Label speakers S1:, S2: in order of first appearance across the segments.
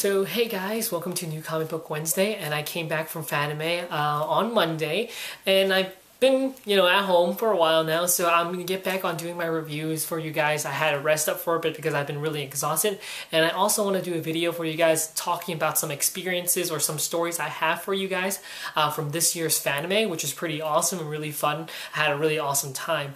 S1: So hey guys, welcome to New Comic Book Wednesday, and I came back from Fanime on Monday, and I've been, at home for a while now, so I'm gonna get back on doing my reviews for you guys. I had to rest up for a bit because I've been really exhausted, and I also want to do a video for you guys talking about some experiences or some stories I have for you guys from this year's Fanime, which is pretty awesome and really fun. I had a really awesome time.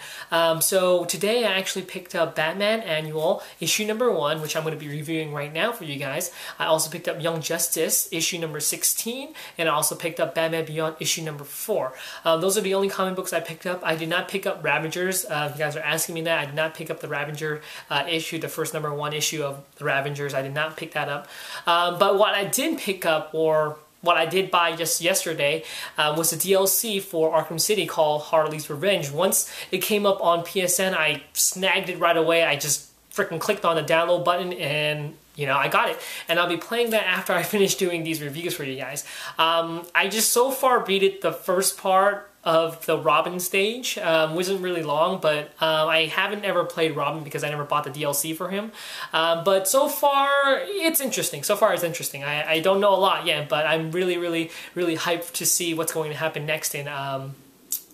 S1: So today I actually picked up Batman Annual issue number 1, which I'm going to be reviewing right now for you guys. I also picked up Young Justice issue number 16, and I also picked up Batman Beyond issue number 4. Those are the only comic books I picked up. I did not pick up Ravengers. If you guys are asking me that, I did not pick up the Ravenger issue, the first number 1 issue of the Ravengers. I did not pick that up. But what I did pick up, or what I did buy just yesterday, was the DLC for Arkham City called Harley's Revenge. Once it came up on PSN, I snagged it right away. I just freaking clicked on the download button and I got it. And I'll be playing that after I finish doing these reviews for you guys. I just so far beat it the first part of the Robin stage. Wasn't really long, but I haven't ever played Robin because I never bought the DLC for him. But so far, it's interesting. So far, it's interesting. I don't know a lot yet, but I'm really, really, really hyped to see what's going to happen next in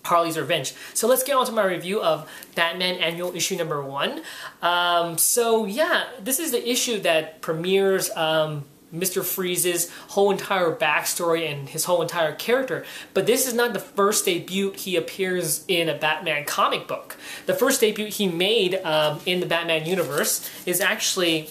S1: Harley's Revenge. So let's get on to my review of Batman Annual issue number 1. So yeah, this is the issue that premieres Mr. Freeze's whole entire backstory and his whole entire character. But this is not the first debut he appears in a Batman comic book. The first debut he made in the Batman universe is actually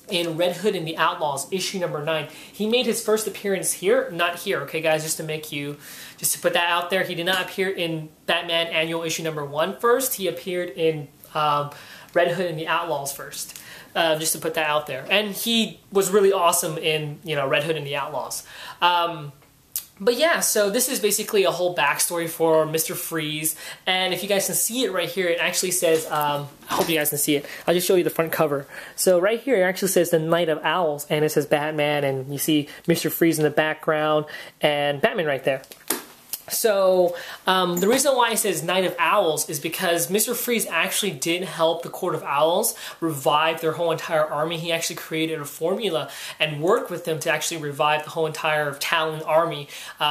S1: in Red Hood and the Outlaws, issue number 9. He made his first appearance here, not here, okay guys, just to put that out there. He did not appear in Batman Annual issue number 1 first. He appeared in Red Hood and the Outlaws first. Just to put that out there. And he was really awesome in, Red Hood and the Outlaws. But yeah, so this is basically a whole backstory for Mr. Freeze, and if you guys can see it right here, it actually says, I hope you guys can see it, I'll just show you the front cover. So right here, it actually says the Night of Owls, and it says Batman, and you see Mr. Freeze in the background, and Batman right there. So, the reason why it says Night of Owls is because Mr. Freeze actually did help the Court of Owls revive their whole entire army. He actually created a formula and worked with them to actually revive the whole entire Talon army.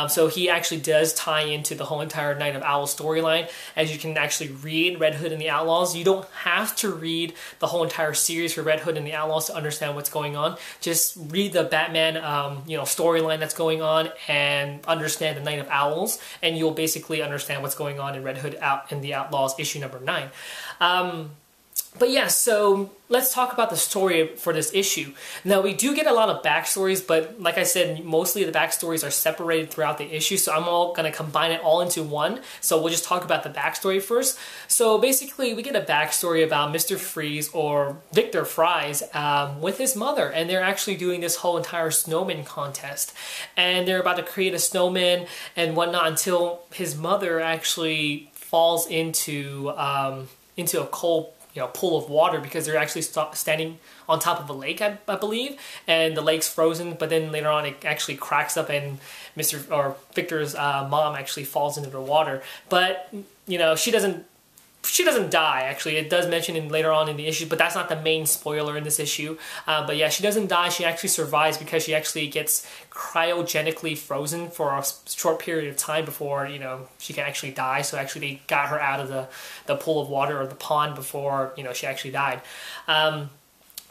S1: So he actually does tie into the whole entire Night of Owls storyline. As you can actually read Red Hood and the Outlaws, you don't have to read the whole entire series for Red Hood and the Outlaws to understand what's going on. Just read the Batman, storyline that's going on and understand the Night of Owls, and you'll basically understand what's going on in Red Hood and the Outlaws issue number 9. But yeah, so let's talk about the story for this issue. Now, we do get a lot of backstories, but like I said, mostly the backstories are separated throughout the issue, so I'm going to combine it all into one. So we'll just talk about the backstory first. So basically, we get a backstory about Mr. Freeze, or Victor Fries, with his mother, and they're actually doing this whole entire snowman contest. And they're about to create a snowman and whatnot until his mother actually falls into a cold pool of water, because they're actually standing on top of a lake, I believe, and the lake's frozen, but then later on it actually cracks up and Victor's mom actually falls into the water. But she doesn't die, actually. It does mention later on in the issue, but that's not the main spoiler in this issue. But yeah, she doesn't die. She actually survives because she actually gets cryogenically frozen for a short period of time before, she can actually die. So actually they got her out of the pool of water or the pond before, she actually died.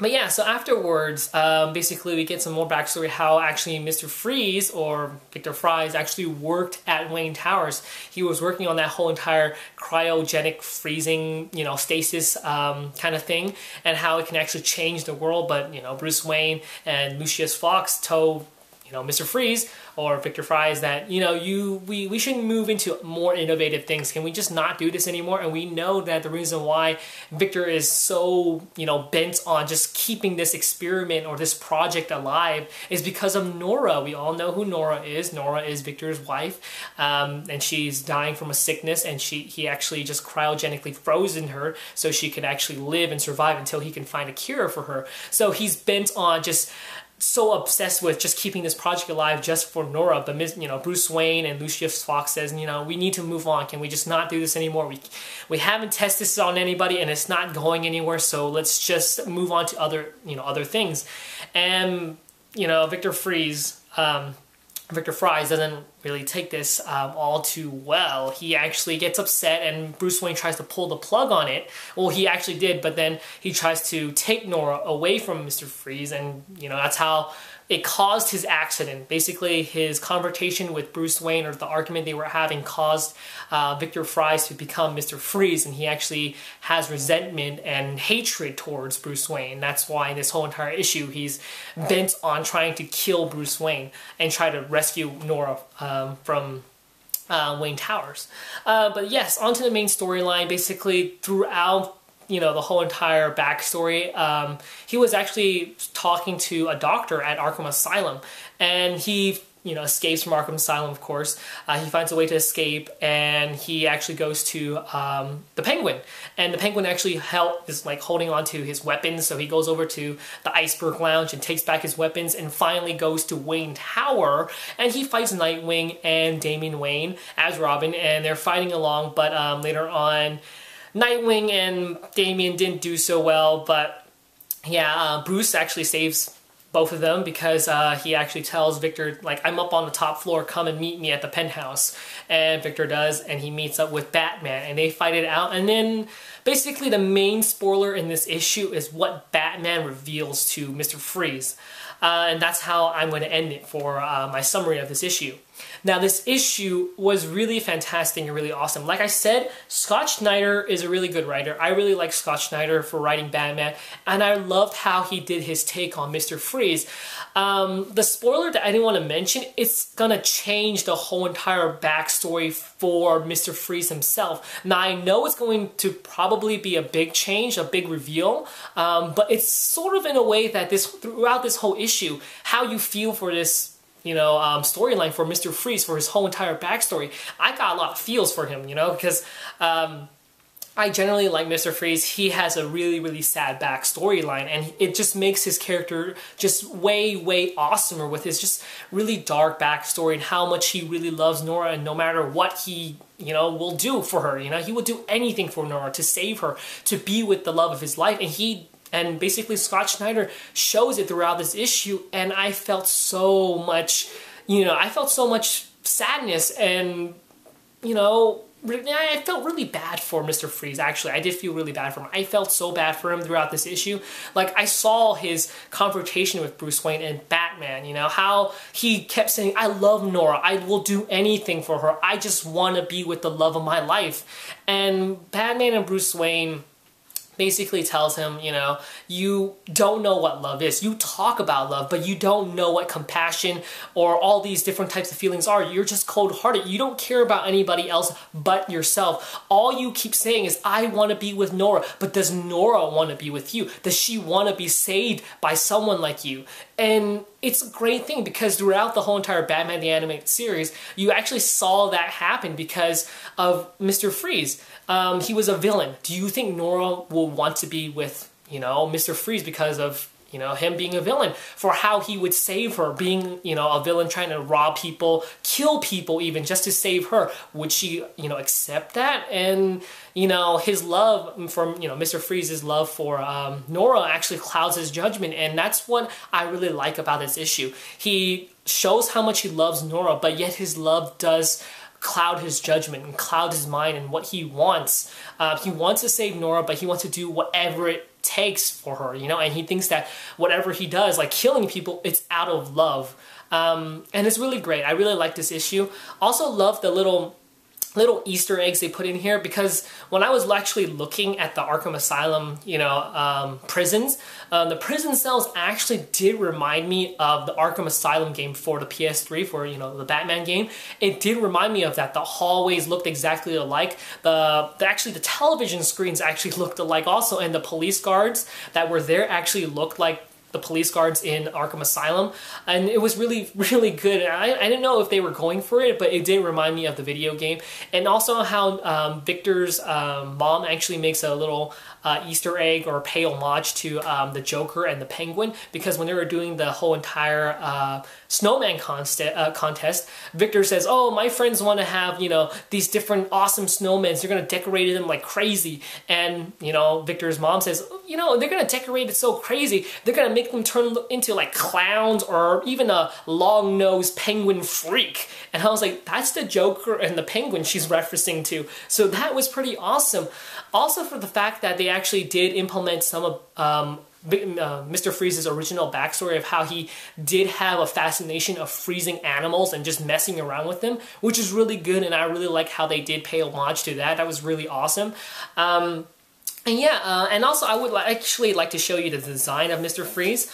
S1: But yeah, so afterwards, basically we get some more backstory how actually Mr. Freeze, or Victor Fries, actually worked at Wayne Towers. He was working on that whole entire cryogenic freezing, stasis kind of thing, and how it can actually change the world. But, Bruce Wayne and Lucius Fox told Mr. Freeze, or Victor Fries, that, we should move into more innovative things. Can we just not do this anymore? And we know that the reason why Victor is so, bent on just keeping this experiment or this project alive is because of Nora. We all know who Nora is. Nora is Victor's wife, and she's dying from a sickness, and he actually just cryogenically frozen her so she could actually live and survive until he can find a cure for her. So he's bent on just so obsessed with just keeping this project alive just for Nora. But Bruce Wayne and Lucius Fox says, we need to move on. Can we just not do this anymore? We haven't tested this on anybody, and it's not going anywhere. So let's just move on to other things. And Victor Fries, doesn't really take this all too well. He actually gets upset and Bruce Wayne tries to pull the plug on it. Well, he actually did, but then he tries to take Nora away from Mr. Freeze, and that's how it caused his accident. Basically, his confrontation with Bruce Wayne, or the argument they were having, caused Victor Fries to become Mr. Freeze, and he actually has resentment and hatred towards Bruce Wayne. That's why in this whole entire issue, he's bent on trying to kill Bruce Wayne and try to rescue Nora from Wayne Towers. But yes, onto the main storyline. Basically, throughout the whole entire backstory, he was actually talking to a doctor at Arkham Asylum, and he escapes from Arkham Asylum, of course. He finds a way to escape, and he actually goes to the Penguin. And the Penguin actually is like holding on to his weapons, so he goes over to the Iceberg Lounge and takes back his weapons, and finally goes to Wayne Tower, and he fights Nightwing and Damian Wayne as Robin, and they're fighting along, but later on, Nightwing and Damian didn't do so well, but yeah, Bruce actually saves both of them because he actually tells Victor, like, I'm up on the top floor, come and meet me at the penthouse. And Victor does, and he meets up with Batman, and they fight it out. And then basically the main spoiler in this issue is what Batman reveals to Mr. Freeze. And that's how I'm going to end it for my summary of this issue. Now, this issue was really fantastic and really awesome. Like I said, Scott Snyder is a really good writer. I really like Scott Snyder for writing Batman, and I loved how he did his take on Mr. Freeze. The spoiler that I didn't want to mention, it's going to change the whole entire backstory for Mr. Freeze himself. Now, I know it's going to probably be a big change, a big reveal, but it's sort of in a way that throughout this whole issue, how you feel for this storyline for Mr. Freeze, for his whole entire backstory. I got a lot of feels for him, because I generally like Mr. Freeze. He has a really, really sad back storyline, and it just makes his character just way, way awesomer with his just really dark backstory and how much he really loves Nora, and no matter what he will do for her, he will do anything for Nora, to save her, to be with the love of his life, and basically Scott Snyder shows it throughout this issue, and I felt so much, sadness, and, I felt really bad for Mr. Freeze, actually. I did feel really bad for him. I felt so bad for him throughout this issue. Like, I saw his confrontation with Bruce Wayne and Batman, how he kept saying, I love Nora, I will do anything for her, I just want to be with the love of my life. And Batman and Bruce Wayne basically tells him, you don't know what love is. You talk about love, but you don't know what compassion or all these different types of feelings are. You're just cold-hearted. You don't care about anybody else but yourself. All you keep saying is, I want to be with Nora, but does Nora want to be with you? Does she want to be saved by someone like you? And it's a great thing because throughout the whole entire Batman the Animated Series, you actually saw that happen because of Mr. Freeze. He was a villain. Do you think Nora will want to be with, Mr. Freeze because of, him being a villain? For how he would save her, being, a villain trying to rob people, kill people even, just to save her. Would she, accept that? And, his love from, Mr. Freeze's love for Nora actually clouds his judgment, and that's what I really like about this issue. He shows how much he loves Nora, but yet his love does cloud his judgment and cloud his mind and what he wants. He wants to save Nora, but he wants to do whatever it takes for her, and he thinks that whatever he does, like killing people, it's out of love. And it's really great. I really like this issue. Also love the little Easter eggs they put in here, because when I was actually looking at the Arkham Asylum, prisons, the prison cells actually did remind me of the Arkham Asylum game for the PS3, for, the Batman game. It did remind me of that. The hallways looked exactly alike. Actually, the television screens actually looked alike also, and the police guards that were there actually looked like the police guards in Arkham Asylum, and it was really, really good. I didn't know if they were going for it, but it did remind me of the video game. And also how Victor's mom actually makes a little Easter egg or pay homage to the Joker and the Penguin, because when they were doing the whole entire snowman contest, Victor says, oh, my friends want to have, these different awesome snowmen. They're going to decorate them like crazy. And, Victor's mom says, they're going to decorate it so crazy, they're going to make them turn into like clowns or even a long-nosed penguin freak. And I was like, that's the Joker and the Penguin she's referencing to. So that was pretty awesome. Also for the fact that they actually did implement some of Mr. Freeze's original backstory of how he did have a fascination of freezing animals and just messing around with them, which is really good, and I really like how they did pay homage to that. That was really awesome. And yeah, and also I would actually like to show you the design of Mr. Freeze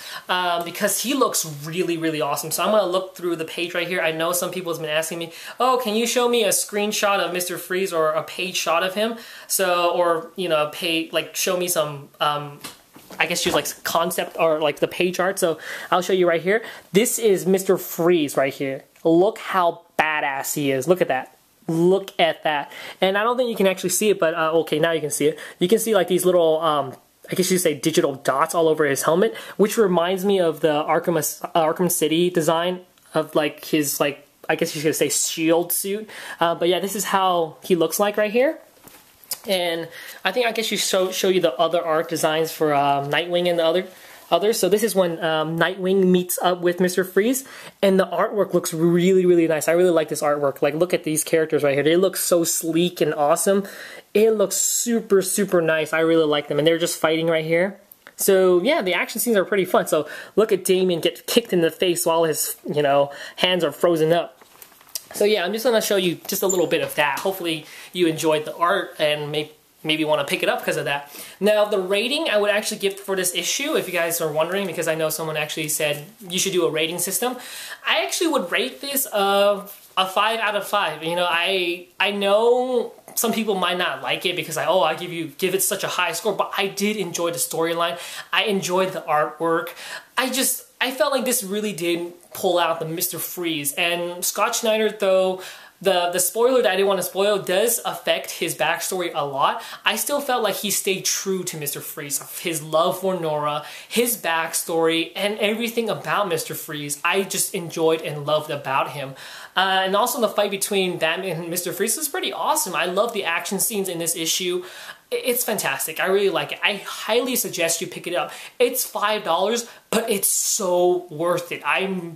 S1: because he looks really, really awesome. So I'm going to look through the page right here. I know some people have been asking me, oh, can you show me a screenshot of Mr. Freeze or a page shot of him? So, or, you know, show me some, I guess use like concept or like the page art. So I'll show you right here. This is Mr. Freeze right here. Look how badass he is. Look at that. Look at that. And I don't think you can actually see it, but okay, now you can see it. You can see like these little, I guess you say digital dots all over his helmet, which reminds me of the Arkham City design of like his, like, I guess you should say shield suit. But yeah, this is how he looks like right here. And I think I guess you show you the other art designs for Nightwing and the others. So this is when Nightwing meets up with Mr. Freeze, and the artwork looks really, really nice. I really like this artwork. Like, look at these characters right here. They look so sleek and awesome. It looks super, super nice. I really like them, and they're just fighting right here. So yeah, the action scenes are pretty fun. So look at Damian get kicked in the face while his, you know, hands are frozen up. So yeah, I'm just going to show you just a little bit of that. Hopefully you enjoyed the art and maybe want to pick it up because of that. Now, the rating I would actually give for this issue, if you guys are wondering, because I know someone actually said you should do a rating system, I actually would rate this a 5 out of 5. You know, I know some people might not like it because I give it such a high score, but I did enjoy the storyline. I enjoyed the artwork. I felt like this really did pull out the Mr. Freeze. And Scott Snyder, though, the spoiler that I didn't want to spoil does affect his backstory a lot. I still felt like he stayed true to Mr. Freeze, his love for Nora, his backstory, and everything about Mr. Freeze. I just enjoyed and loved about him. And also the fight between Batman and Mr. Freeze was pretty awesome. I love the action scenes in this issue. It's fantastic. I really like it. I highly suggest you pick it up. It's $5, but it's so worth it. I'm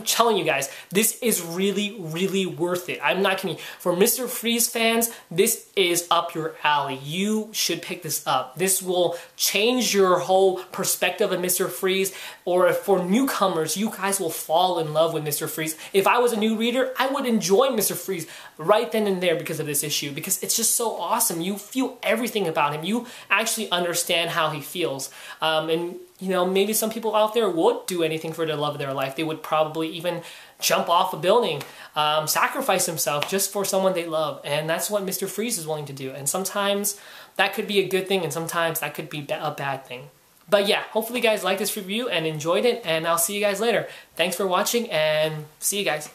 S1: telling you guys, this is really, really worth it. I'm not kidding. For Mr. Freeze fans, this is up your alley. You should pick this up. This will change your whole perspective of Mr. Freeze, or if for newcomers, you guys will fall in love with Mr. Freeze. If I was a new reader, I would enjoy Mr. Freeze right then and there because of this issue, because it's just so awesome. You feel everything about him. You actually understand how he feels. And you know, maybe some people out there would do anything for the love of their life. They would probably even jump off a building, sacrifice themselves just for someone they love. And that's what Mr. Freeze is willing to do. And sometimes that could be a good thing, and sometimes that could be a bad thing. But yeah, hopefully you guys liked this review and enjoyed it, and I'll see you guys later. Thanks for watching, and see you guys.